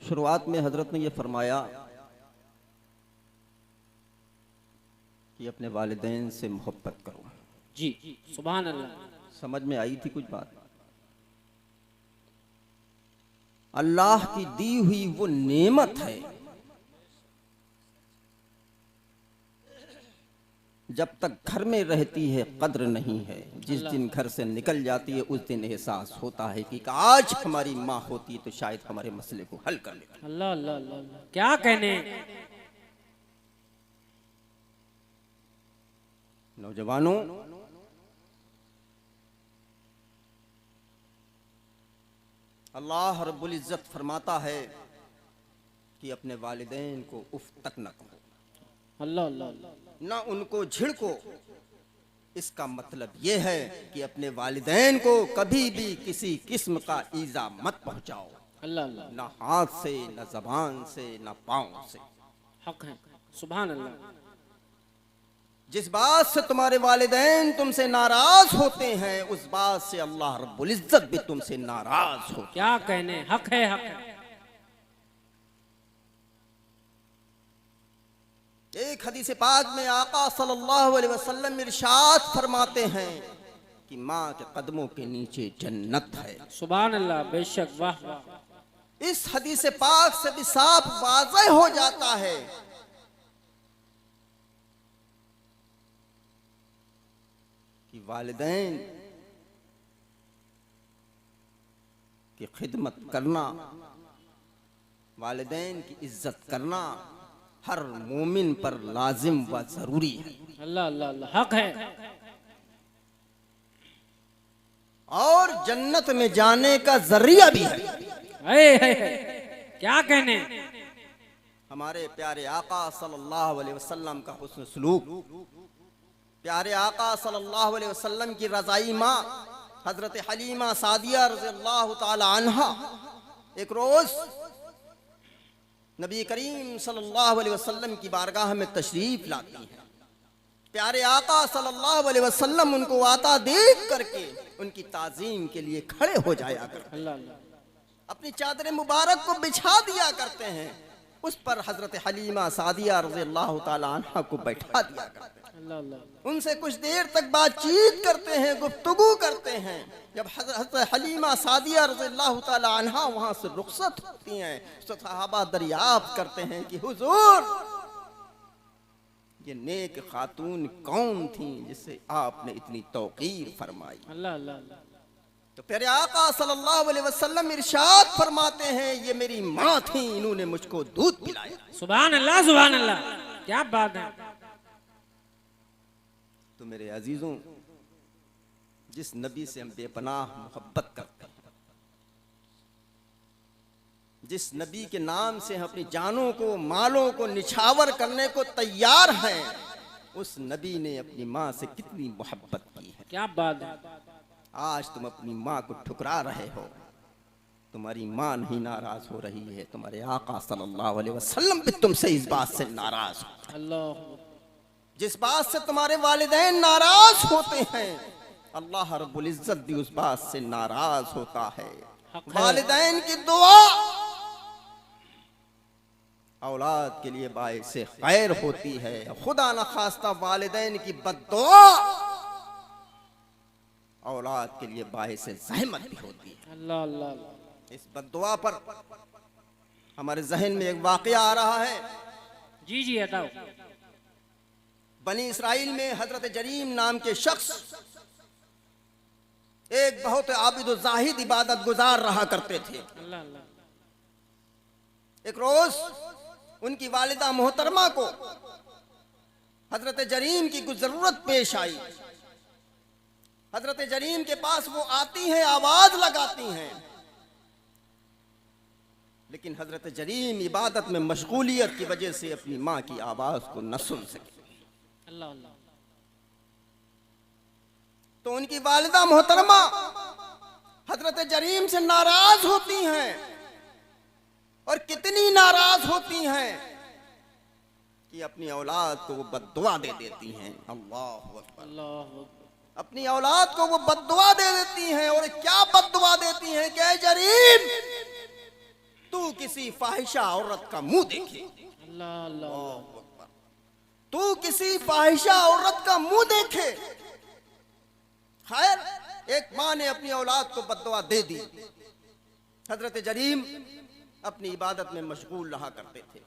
शुरुआत में हजरत ने यह फरमाया कि अपने वालिदैन से मोहब्बत करो। जी सुभान अल्लाह। समझ में आई थी कुछ बात? अल्लाह की दी हुई वो नेमत है, जब तक घर में रहती है कद्र नहीं है, जिस दिन घर से निकल जाती है उस दिन एहसास होता है कि आज हमारी माँ होती तो शायद हमारे मसले को हल कर लेती। अल्लाह अल्लाह अल्लाह अल्लाह। क्या कहने। नौजवानों, अल्लाह रब्बुल इज्जत फरमाता है कि अपने वालिदैन को उफ तक न कहो, अल्लाह अल्लाह अल्लाह। न उनको झिड़को। इसका मतलब यह है कि अपने वालिदैन को कभी भी किसी किस्म का ईजा मत पहुंचाओ, अल्लाह अल्लाह। न हाथ से, न जबान से, न पांव से। हक है। सुभान अल्लाह। जिस बात से तुम्हारे वालिदैन तुमसे नाराज होते हैं उस बात से अल्लाह रब्बुल इज्जत भी तुमसे नाराज हो। क्या कहने। हक है हक है। एक हदीस पाक में आका सल्लल्लाहु अलैहि वसल्लम इरशाद फरमाते हैं कि माँ के कदमों के नीचे जन्नत है। सुभान अल्लाह। बेशक। वाह वाह। इस हदीस पाक से भी साफ वाज़ेह हो जाता है कि वालिदैन की खिदमत करना, वालिदैन की इज्जत करना हर मोमिन पर लाजिम व जरूरी है। अल्लाह अल्लाह अल्लाह। हक है। और जन्नत में जाने का जरिया भी है। क्या कहने। हमारे प्यारे आका सल्लल्लाहु अलैहि वसल्लम का हुस्न सलूक, प्यारे आका सल्लल्लाहु अलैहि वसल्लम की रज़ाई माँ हजरत हलीमा सादिया रज़ियल्लाहु ताला अन्हा एक रोज नबी करीम सल्लल्लाहु अलैहि वसल्लम की बारगाह में तशरीफ लाती हैं। प्यारे आका सल्लल्लाहु अलैहि वसल्लम उनको आता देख करके उनकी ताजीम के लिए खड़े हो जाया करते, अल्लाह अल्लाह। अपनी चादर मुबारक को बिछा दिया करते हैं, उस पर हजरत हलीमा सादिया रज़ियल्लाहु ताला अन्हा को बैठा दिया करते हैं, अल्लाह अल्लाह। उनसे कुछ देर तक बातचीत करते हैं, गुफ्तगू करते हैं। जब हजरत हलीमा सादिया रज़ियल्लाहु ताला अन्हा वहां से रुखसत होती हैं तो सहाबा दरियाफ्त करते हैं कि हुजूर, ये नेक खातून कौन थी जिससे आपने इतनी तौकीर फरमाई? अल्लाह अल्लाह अल्लाह। तो प्यारे आका सल्लल्लाहु अलैहि वसल्लम इरशाद फरमाते हैं, ये मेरी माँ थी, इन्होंने मुझको दूध पिलाया। सुभान अल्लाह सुभान अल्लाह। क्या बात है। तो मेरे अजीजों, जिस नबी से हम बेपनाह मोहब्बत करते हैं, जिस नबी के नाम से हम अपनी जानों को, मालों को निछावर करने को तैयार हैं, उस नबी ने अपनी माँ से कितनी मोहब्बत की है। क्या बात है। आज तुम अपनी माँ को ठुकरा रहे हो, तुम्हारी माँ नहीं नाराज हो रही है, तुम्हारे आका सल्लल्लाहु अलैहि वसल्लम भी तुमसे इस बात से नाराज हो। अल्लाह। जिस बात से तुम्हारे वालिदैन नाराज होते हैं अल्लाह रब्बुल इज्जत भी उस बात से नाराज होता है। वालिदैन की दुआ औलाद के लिए बाइसे खैर होती है, खुदा न खास्ता वालिदैन की बद्दुआ औलाद के लिए बाइसे ज़हमत भी होती है। अल्लाह अल्लाह अल्लाह। इस बद्दुआ पर हमारे जहन में एक वाकया आ रहा है। जी जी बताओ। बनी इसराइल में हजरत जरीम नाम के शख्स एक बहुत आबिद और जाहिद इबादत गुजार रहा करते थे। अल्लाह अल्लाह। एक रोज उनकी वालिदा मोहतरमा को हजरत जरीम की कुछ जरूरत पेश आई। हजरत जरीम के पास वो आती हैं, आवाज लगाती हैं, लेकिन हजरत जरीम इबादत में मशगूलियत की वजह से अपनी माँ की आवाज को न सुन सके। अल्लाह अल्लाह। तो उनकी वालिदा मोहतरमा हजरत जरीम से नाराज होती हैं, और कितनी नाराज होती हैं कि अपनी औलाद को वो बद्दुआ दे देती हैं। अल्लाह अकबर। अल्लाह। अपनी औलाद को वो बद्दुआ दे देती हैं, और क्या बद्दुआ देती हैं कि जरीम, तू किसी फाहिशा औरत का मुंह देखे। अल्लाह अल्लाह तू किसी फाहिशा औरत का मुंह देखे। खैर, एक माँ ने अपनी औलाद को बद्दुआ दे दी। हजरत जरीम अपनी इबादत में मशगूल रहा करते थे।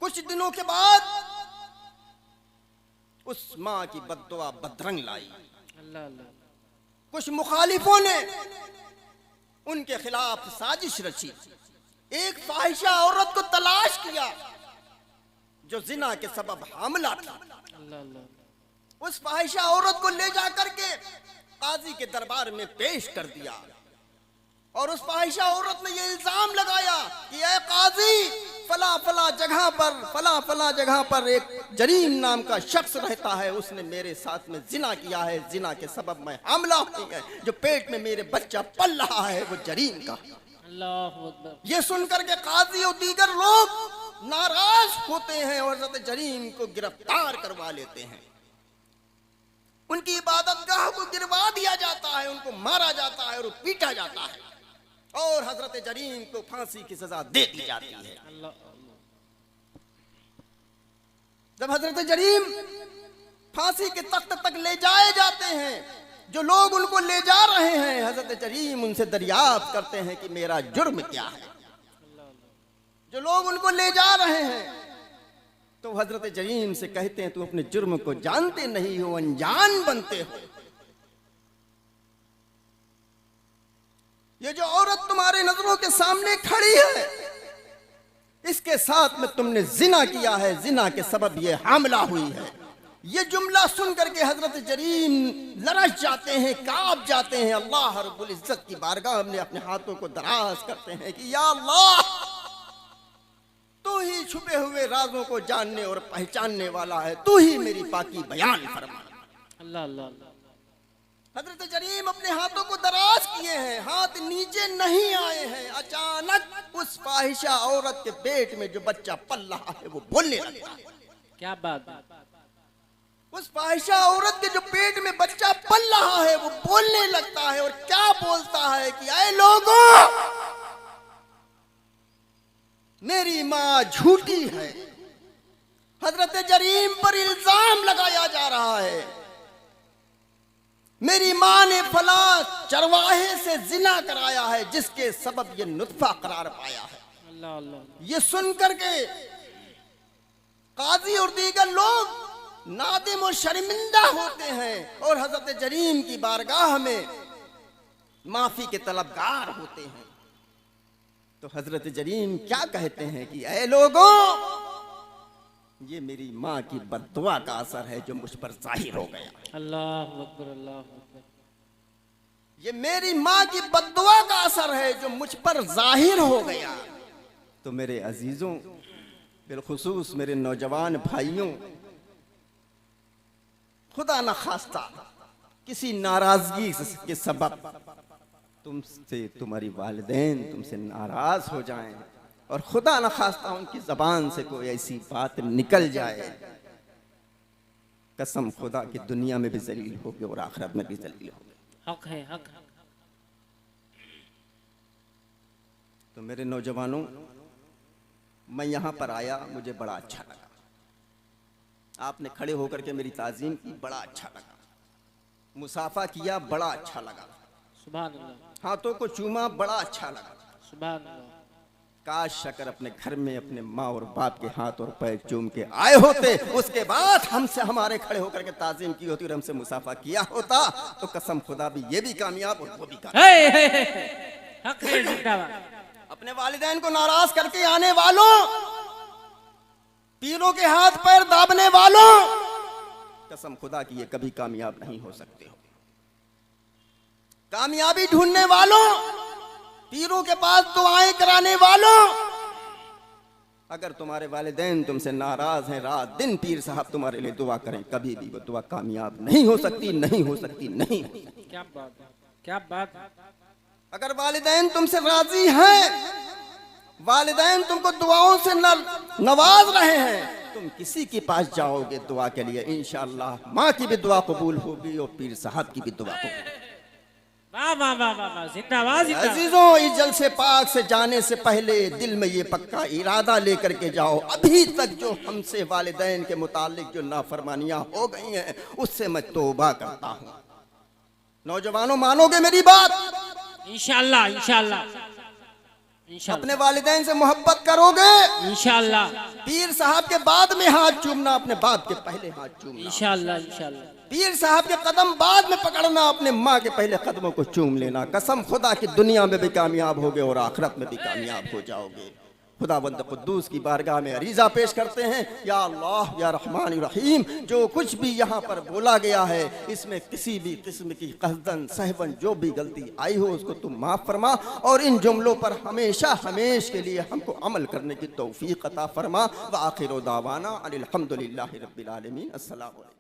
कुछ दिनों के बाद उस माँ की बद्दुआ बदरंग लाई। अल्लाह अल्लाह कुछ मुखालिफों ने उनके खिलाफ साजिश रची। एक फाहिशा औरत को तलाश किया जो जिना के सबब हामला थी। अल्लाह अल्लाह उस फाहिशा औरत को ले जाकर के काजी के दरबार में पेश कर दिया और उस फाहिशा औरत ने यह इल्जाम लगाया कि ऐ काजी, फला फला जगह पर एक जरीम नाम का शख्स रहता है, उसने मेरे साथ में जिना किया है, जिना के सबब मैं हामला हुई है, जो पेट में मेरे बच्चा पल रहा है वो जरीम का। अल्लाहु अकबर। ये सुनकर के काजी और दीगर लोग नाराज होते हैं और हज़रत जरीम को गिरफ्तार करवा लेते हैं। उनकी इबादतगाह को गिरवा दिया जाता है, उनको मारा जाता है और पीटा जाता है और हजरत जरीम को फांसी की सजा दे दी जाती है। अल्लाह अल्लाह जब हजरत जरीम फांसी के तख्त तक ले जाए जाते हैं, जो लोग उनको ले जा रहे हैं, हजरत जरीम उनसे दरियाफ्त करते हैं कि मेरा जुर्म क्या है। अल्लाह अल्लाह जो लोग उनको ले जा रहे हैं तो हजरत जरीम से कहते हैं, तू अपने जुर्म को जानते नहीं हो, अनजान बनते हो। ये जो औरत तुम्हारे नजरों के सामने खड़ी है, इसके साथ में तुमने जिना किया है, जिना के सबब ये हामला हुई है। ये जुमला सुन करके हजरत जरीम लरस जाते हैं, कांप जाते हैं। अल्लाह रब्बुल इज्जत की बारगाह में अपने हाथों को दराज करते हैं कि या अल्लाह, तू ही छुपे हुए राजों को जानने और पहचानने वाला है, तू ही मेरी पाकी बयान फरमा। अल्लाह अल्लाह हजरत जरीम अपने हाथों को दराज किए हैं, हाथ नीचे नहीं आए हैं। अचानक उस फाहिशा औरत के पेट में जो बच्चा पल रहा है वो बोलने लगता है। क्या बात है। उस फाहिशा औरत के जो पेट में बच्चा पल रहा है वो बोलने लगता है और क्या बोलता है कि ऐ लोगों, मेरी मां झूठी है। हजरत जरीम पर इल्जाम लगाया जा रहा है, मेरी मां ने फला चरवाहे से जिना कराया है जिसके सबब ये नुत्फा करार पाया है। अल्लाह अल्लाह ये सुनकर के काजी और दीगर लोग नादिम और शर्मिंदा होते हैं और हजरत जरीम की बारगाह में माफी के तलबगार होते हैं। तो हजरत जरीम क्या कहते हैं कि ऐ लोगों, ये मेरी माँ की बद्दुआ का असर है जो मुझ पर जाहिर हो गया। अल्लाह अकबर अल्लाह अकबर। ये मेरी माँ की बद्दुआ का असर है जो मुझ पर जाहिर हो गया। तो मेरे अजीजों, बिलखुसूस मेरे नौजवान भाइयों, खुदा न खास्ता किसी नाराजगी के सबब तुमसे तुम्हारी वालिदैन तुमसे नाराज हो जाएं और खुदा न खास्ता उनकी जबान से कोई ऐसी बात निकल जाए, कसम खुदा की दुनिया में भी जलील होगे और आखिरत में भी जलील होगे। हक है, हक है। तो मेरे नौजवानों, मैं यहाँ पर आया, मुझे बड़ा अच्छा लगा। आपने खड़े होकर के मेरी ताज़ीम की, बड़ा अच्छा लगा। मुसाफा किया, बड़ा अच्छा लगा। सुभान अल्लाह। हाथों को चूमा, बड़ा अच्छा लगा। सुभान अल्लाह। काश शकर अपने घर में अपने माँ और बाप के हाथ और पैर चूम के आए होते, उसके बाद हमसे हमारे खड़े होकर के ताज़ीम की होती और हमसे मुसाफा किया होता, तो कसम खुदा भी ये भी कामयाब और वो भी कामयाब। हक है जिंदाबाद। अपने वालिदैन को नाराज करके आने वालों, पीरों के हाथ पैर दाबने वालों, कसम खुदा की ये कभी कामयाब नहीं हो सकते हो। कामयाबी ढूंढने वालों, पीरों के पास दुआएं कराने वालों, अगर तुम्हारे वालिदैन तुमसे नाराज हैं, रात दिन पीर साहब तुम्हारे लिए दुआ करें, कभी भी वो दुआ कामयाब नहीं हो सकती, नहीं हो सकती, नहीं हो सकती। क्या बात है, क्या बात है। अगर वालिदैन तुमसे राजी हैं, वालिदैन तुमको दुआओं से नवाज रहे हैं, तुम किसी के पास जाओगे दुआ के लिए, इंशाअल्लाह माँ की भी दुआ कबूल होगी और पीर साहब की भी दुआ कबूल होगी। वाह वाह वाह वाह वाह, जिंदाबाद जिंदाबाद। अजीजों, इस जलसे पाक से जाने से पहले दिल में ये पक्का इरादा लेकर के जाओ, अभी तक जो हमसे वालिदैन के मुतालिक जो नाफरमानियां हो गई हैं उससे मैं तौबा करता हूँ। नौजवानों, मानोगे मेरी बात? इंशाअल्लाह इंशाअल्लाह इंशाअल्लाह अपने वालिदैन से मोहब्बत करोगे? इंशाअल्लाह पीर साहब के बाद में हाथ चूमना, अपने बाप के पहले हाथ चूमना। इंशाअल्लाह इंशाअल्लाह। पीर साहब के कदम बाद में पकड़ना, अपने माँ के पहले कदमों को चूम लेना। कसम खुदा की दुनिया में भी कामयाब होगे और आखिरत में भी कामयाब हो जाओगे। खुदावंद कुद्दूस की बारगाह में अरीज़ा पेश करते हैं, या अल्लाह या रहमान रहीम, जो कुछ भी यहाँ पर बोला गया है इसमें किसी भी किस्म की कसदन सहवन जो भी गलती आई हो उसको तुम माफ़ फरमा, और इन जुमलों पर हमेशा हमेश के लिए हमको अमल करने की तौफीक अता फरमा। व आखिर दावाना अनिल हम्दुलिल्लाहि रब्बिल आलमीन। अस्सलामु अलैकुम।